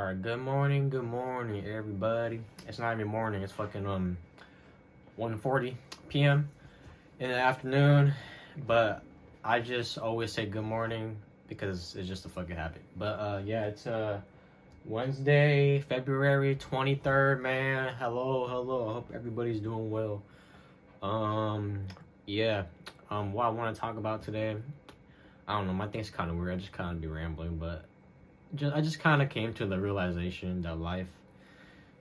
Alright, good morning, everybody. It's not even morning, it's fucking 1:40 p.m. in the afternoon. But I just always say good morning because it's just a fucking habit. But yeah, it's Wednesday, February 23rd, man. Hello. I hope everybody's doing well. Yeah. What I want to talk about today, I don't know, my thing's kind of weird. I just kind of be rambling, but I just kind of came to the realization that life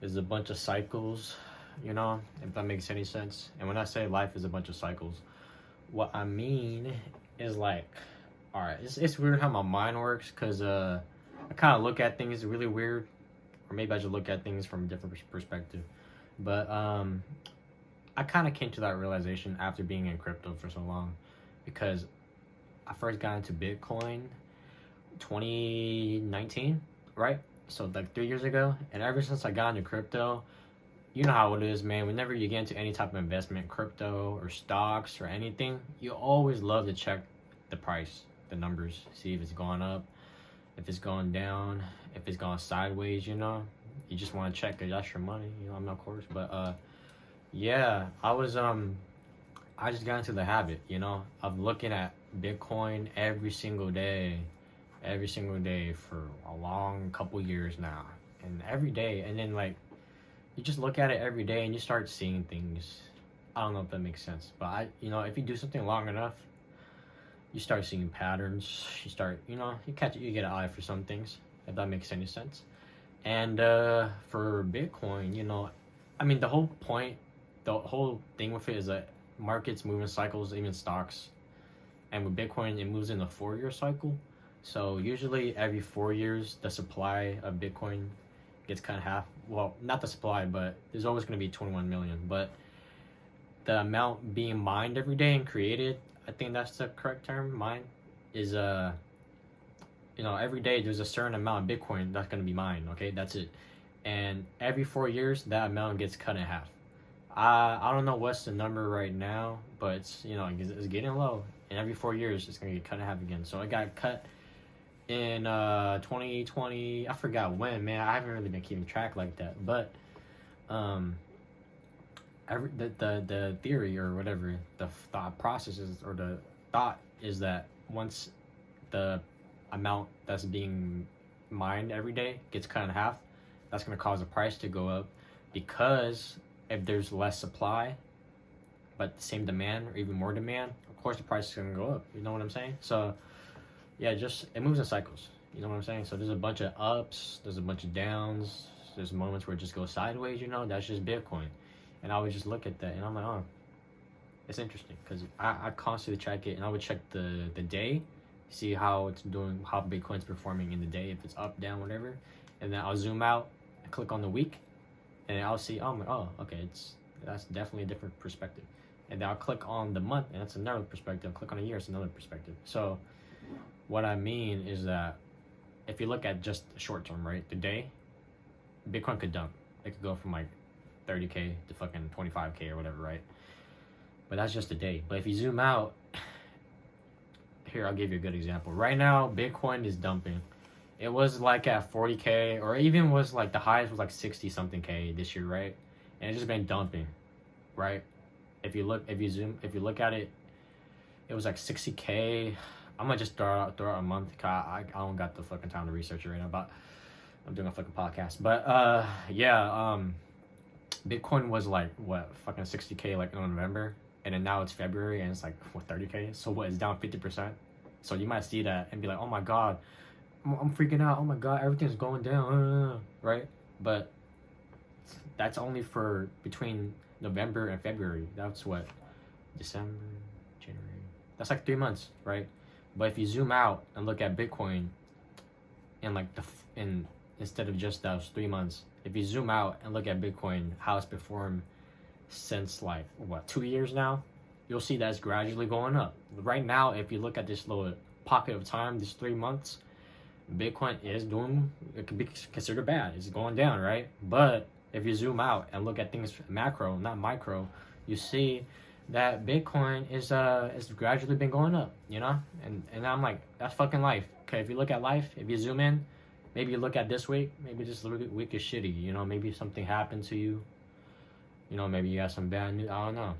is a bunch of cycles, if that makes any sense. And when I say life is a bunch of cycles, what I mean is like, all right, it's weird how my mind works because I kind of look at things really weird, or maybe I just look at things from a different perspective. But I kind of came to that realization after being in crypto for so long, because I first got into Bitcoin 2019, right? So like 3 years ago, and ever since I got into crypto, you know how it is, man. Whenever you get into any type of investment, crypto or stocks or anything, you always love to check the price, the numbers, see if it's going up, if it's going down, if it's going sideways. You just want to check because that's your money. I'm of course, but yeah, I just got into the habit, of looking at Bitcoin every single day for a long couple years now, and every day. And then like you just look at it every day and you start seeing things. I don't know if that makes sense, but if you do something long enough, you start seeing patterns. You start, you get an eye for some things, if that makes any sense. And for Bitcoin, the whole point, the whole thing with it is that markets move in cycles, even stocks. And with Bitcoin, it moves in a 4-year cycle. So usually every 4 years, the supply of Bitcoin gets cut in half. Well, not the supply, but there's always going to be 21 million. But the amount being mined every day and created, I think that's the correct term, mined, is every day there's a certain amount of Bitcoin that's going to be mined. Okay, that's it. And every 4 years, that amount gets cut in half. I don't know what's the number right now, but it's getting low. And every 4 years, it's going to get cut in half again. So it got cut in 2020. I forgot when, man. I haven't really been keeping track like that. But the theory or whatever, the thought process is, or the thought is that once the amount that's being mined every day gets cut in half, that's going to cause the price to go up, because if there's less supply but the same demand or even more demand, of course the price is going to go up. You know what I'm saying? So yeah, it moves in cycles. You know what I'm saying? So there's a bunch of ups, there's a bunch of downs, there's moments where it just goes sideways. That's just Bitcoin. And I would just look at that and I'm like, oh, it's interesting, because I constantly check it, and I would check the day, see how it's doing, how Bitcoin's performing in the day, if it's up, down, whatever. And then I'll zoom out and click on the week, and I'll see, okay, that's definitely a different perspective. And then I'll click on the month, and that's another perspective. Click on a year, it's another perspective. So what I mean is that if you look at just the short term, right, the day, Bitcoin could dump. It could go from like 30K to fucking 25K or whatever, right? But that's just a day. But if you zoom out, here, I'll give you a good example. Right now, Bitcoin is dumping. It was like at 40K, or even was like the highest was like 60 something K this year, right? And it's just been dumping, right? If you look at it, it was like 60K. I'm gonna just throw out a month. I don't got the fucking time to research it right now, but I'm doing a fucking podcast. But Bitcoin was like what, fucking 60K like in November, and then now it's February and it's like 30K. So what, it's down 50%. So you might see that and be like, oh my god, I'm freaking out. Oh my god, everything's going down, right? But that's only for between November and February. That's what, December, January. That's like 3 months, right? But if you zoom out and look at Bitcoin, and like instead of just those 3 months, if you zoom out and look at Bitcoin, how it's performed since like 2 years now, you'll see that it's gradually going up. Right now, if you look at this little pocket of time, this 3 months, Bitcoin is doing, it can be considered bad. It's going down, right? But if you zoom out and look at things macro, not micro, you see that Bitcoin is gradually been going up, And I'm like, that's fucking life. Okay, if you look at life, if you zoom in, Maybe you look at this week, maybe this week is shitty, you know, maybe something happened to you, you know, maybe you got some bad news, I don't know.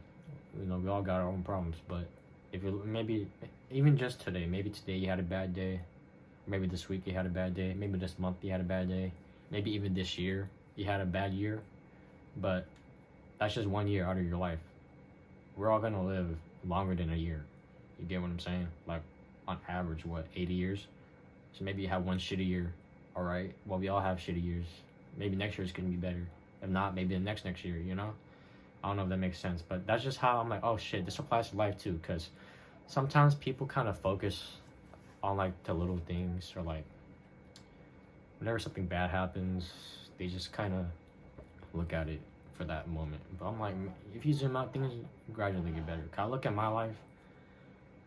You know, we all got our own problems, but if you maybe even just today, maybe today you had a bad day, maybe this week you had a bad day, maybe this month you had a bad day, maybe even this year you had a bad year, but that's just 1 year out of your life. We're all gonna live longer than a year. You get what I'm saying? Like on average, what, 80 years? So maybe you have one shitty year. All right. Well, we all have shitty years. Maybe next year is gonna be better. If not, maybe the next year. You know. I don't know if that makes sense, but that's just how I'm like, oh shit, this applies to life too. Because sometimes people kind of focus on like the little things, or like whenever something bad happens, they just kind of look at it for that moment. But I'm like, if you zoom out, things gradually get better. 'Cause I look at my life,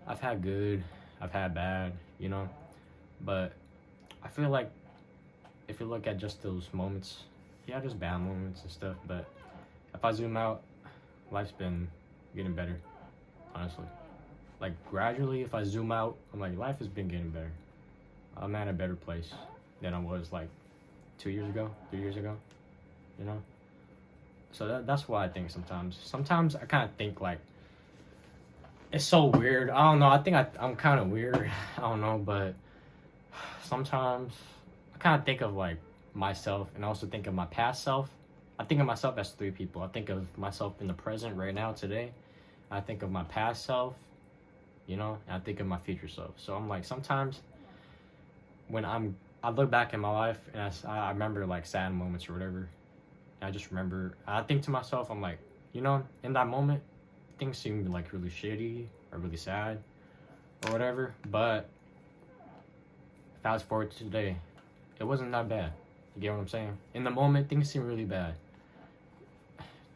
I've had good, I've had bad, you know, but I feel like if you look at just those moments, yeah, there's bad moments and stuff, but if I zoom out, life's been getting better, honestly. Like gradually, if I zoom out, I'm like, life has been getting better. I'm at a better place than I was like 2 years ago, 3 years ago, you know. So that's why I think sometimes. Sometimes I kind of think like, it's so weird. I don't know. I think I'm kind of weird. I don't know, but sometimes I kind of think of like myself, and I also think of my past self. I think of myself as three people. I think of myself in the present, right now, today. I think of my past self, you know, and I think of my future self. So I'm like, sometimes when I look back in my life and I remember like sad moments or whatever. And I just remember, I think to myself, I'm like, you know, in that moment, things seemed like really shitty or really sad or whatever. But fast forward to today, it wasn't that bad. You get what I'm saying? In the moment, things seem really bad.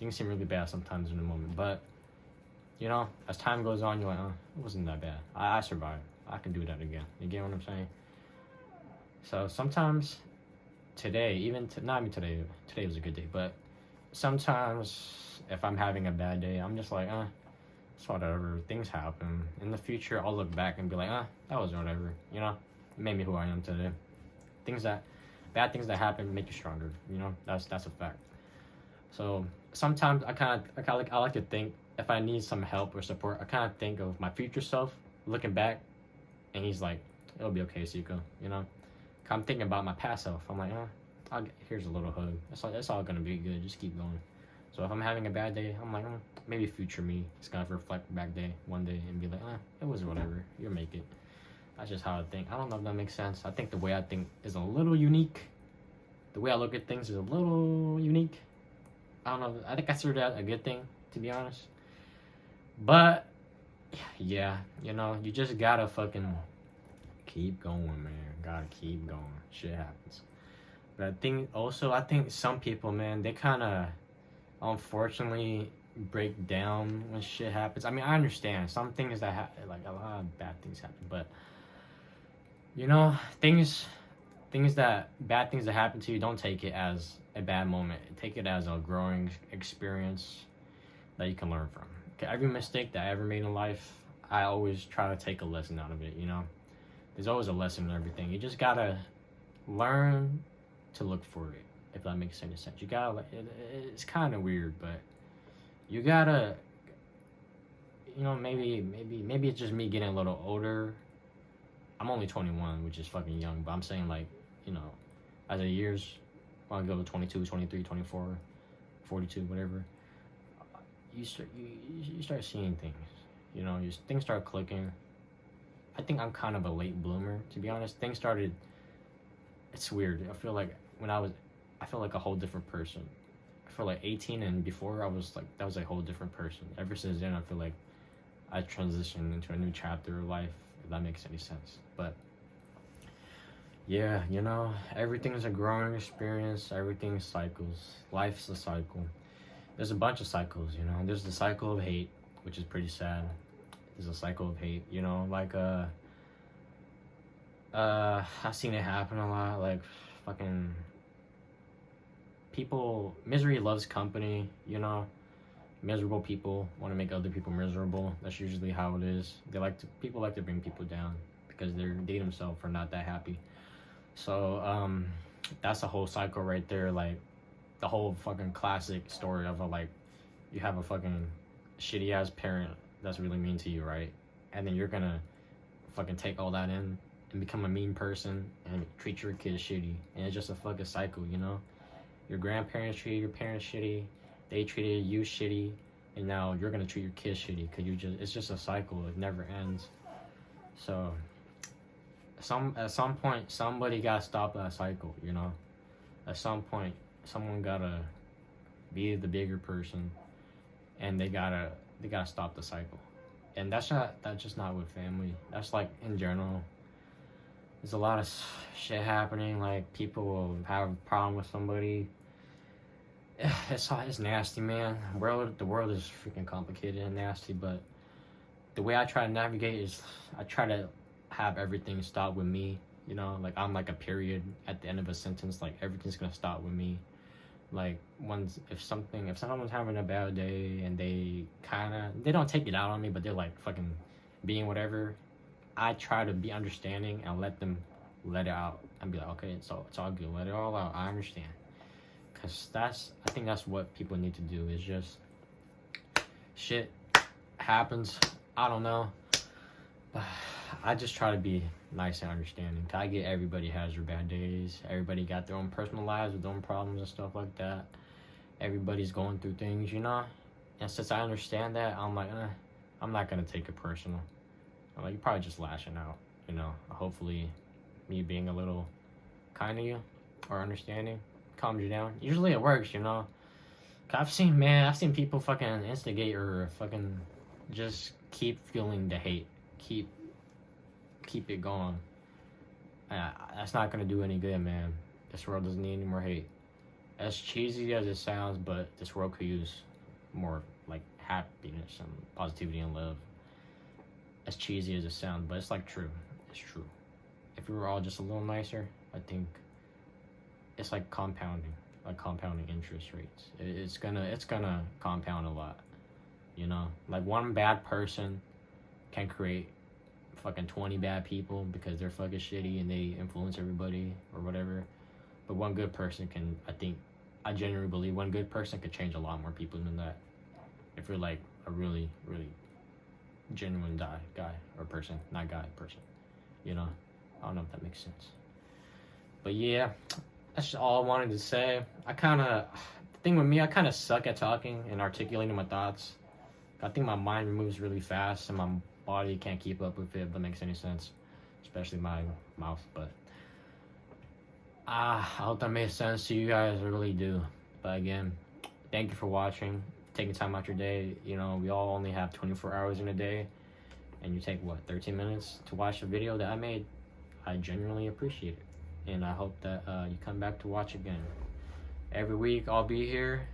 Things seem really bad sometimes in the moment. But, you know, as time goes on, you're like, oh, it wasn't that bad. I survived. I can do that again. You get what I'm saying? So sometimes today, not even today was a good day, but sometimes if I'm having a bad day, I'm just like, it's whatever. Things happen. In the future, I'll look back and be like, that was whatever. You know, it made me who I am today. Bad things that happen make you stronger. You know, that's a fact. So sometimes I like to think, if I need some help or support, I kind of think of my future self looking back, and he's like, it'll be okay, Xico. You know, I'm thinking about my past self. I'm like, here's a little hug. That's all gonna be good. Just keep going. So if I'm having a bad day, I'm like, maybe future me is gonna reflect back one day and be like, it was whatever. You'll make it. That's just how I think. I don't know if that makes sense. I think the way I think is a little unique. The way I look at things is a little unique. I don't know. I think I consider that a good thing, to be honest. But yeah, you know, you just gotta fucking keep going, man. Gotta keep going. Shit happens. But I think some people, man, they kind of unfortunately break down when shit happens. I mean, I understand some things that happen, like a lot of bad things happen, but you know, bad things that happen to you, don't take it as a bad moment. Take it as a growing experience that you can learn from. Okay, every mistake that I ever made in life, I always try to take a lesson out of it, you know? There's always a lesson in everything. You just gotta learn to look for it, if that makes any sense. You gotta, it's kind of weird, but you gotta, you know, maybe it's just me getting a little older. I'm only 21, which is fucking young, but I'm saying, like, you know, as the years, when I go to 22, 23, 24, 42, whatever, you start seeing things, you know, things start clicking. I think I'm kind of a late bloomer, to be honest. Things started, it's weird. I feel like I feel like a whole different person. I feel like 18 and before, that was a whole different person. Ever since then, I feel like I transitioned into a new chapter of life, if that makes any sense. But yeah, you know, everything's a growing experience. Everything cycles. Life's a cycle. There's a bunch of cycles, you know. There's the cycle of hate, which is pretty sad. There's a cycle of hate, you know, like I've seen it happen a lot, like fucking people, misery loves company, you know. Miserable people want to make other people miserable. That's usually how it is. People like to bring people down because they themselves are not that happy. So that's a whole cycle right there. Like the whole fucking classic story of like you have a fucking shitty ass parent that's really mean to you, right? And then you're gonna fucking take all that in and become a mean person and treat your kids shitty. And it's just a fucking cycle, you know? Your grandparents treated your parents shitty, they treated you shitty, and now you're gonna treat your kids shitty because it's just a cycle. It never ends. So at some point somebody gotta stop that cycle, you know? At some point someone gotta be the bigger person and they gotta stop the cycle. And that's just not with family. That's like in general. There's a lot of shit happening. Like people will have a problem with somebody. It's nasty, man. The world is freaking complicated and nasty. But the way I try to navigate is I try to have everything stop with me. You know, like I'm like a period at the end of a sentence. Like everything's gonna stop with me. Like if someone's having a bad day and they don't take it out on me, but they're like fucking being whatever, I try to be understanding and let them let it out and be like, okay, it's all good, let it all out, I understand. Because I think that's what people need to do, is just shit happens, I don't know, but I just try to be nice and understanding. I get everybody has their bad days. Everybody got their own personal lives with their own problems and stuff like that. Everybody's going through things, you know? And since I understand that, I'm like, I'm not going to take it personal. I'm like, you're probably just lashing out, you know? Hopefully, me being a little kind to you or understanding calms you down. Usually it works, you know? I've seen people fucking instigate or fucking just keep feeling the hate. Keep it going. That's not gonna do any good, man. This world doesn't need any more hate. As cheesy as it sounds, but this world could use more like happiness and positivity and love. As cheesy as it sounds, but it's like true. It's true. If we were all just a little nicer, I think it's like compounding interest rates. It's gonna compound a lot. You know, like one bad person can create fucking 20 bad people because they're fucking shitty and they influence everybody or whatever. But one good person I genuinely believe one good person could change a lot more people than that. If you're like a really, really genuine guy or person, not guy, person. You know? I don't know if that makes sense. But yeah, that's all I wanted to say. The thing with me, I kind of suck at talking and articulating my thoughts. I think my mind moves really fast and my body can't keep up with it, if that makes any sense, especially my mouth. But I hope that made sense to you guys. I really do. But again, thank you for watching, taking time out your day. You know, we all only have 24 hours in a day, and you take 13 minutes to watch a video that I made. I genuinely appreciate it, and I hope that you come back to watch again. Every week I'll be here.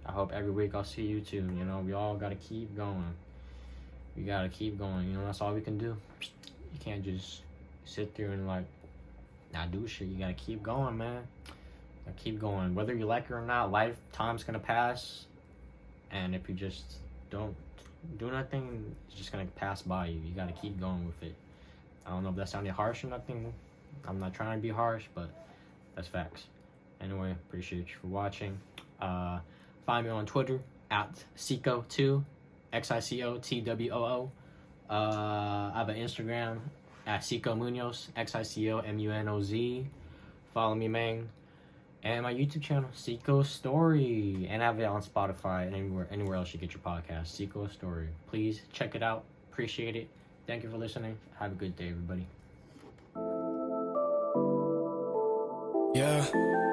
I hope every week I'll see you too. You know, we all gotta keep going. We gotta keep going, you know, that's all we can do. You can't just sit there and like not do shit. You gotta keep going, man. Gotta keep going. Whether you like it or not, lifetime's gonna pass. And if you just don't do nothing, it's just gonna pass by you. You gotta keep going with it. I don't know if that sounded harsh or nothing. I'm not trying to be harsh, but that's facts. Anyway, appreciate you for watching. Find me on Twitter at Xico2. XICOTWOO. I have an Instagram at Xico Munoz, XICOMUNOZ. Follow me, man. And my YouTube channel, Xico Story. And I have it on Spotify and anywhere else you get your podcast, Xico Story. Please check it out. Appreciate it. Thank you for listening. Have a good day, everybody. Yeah.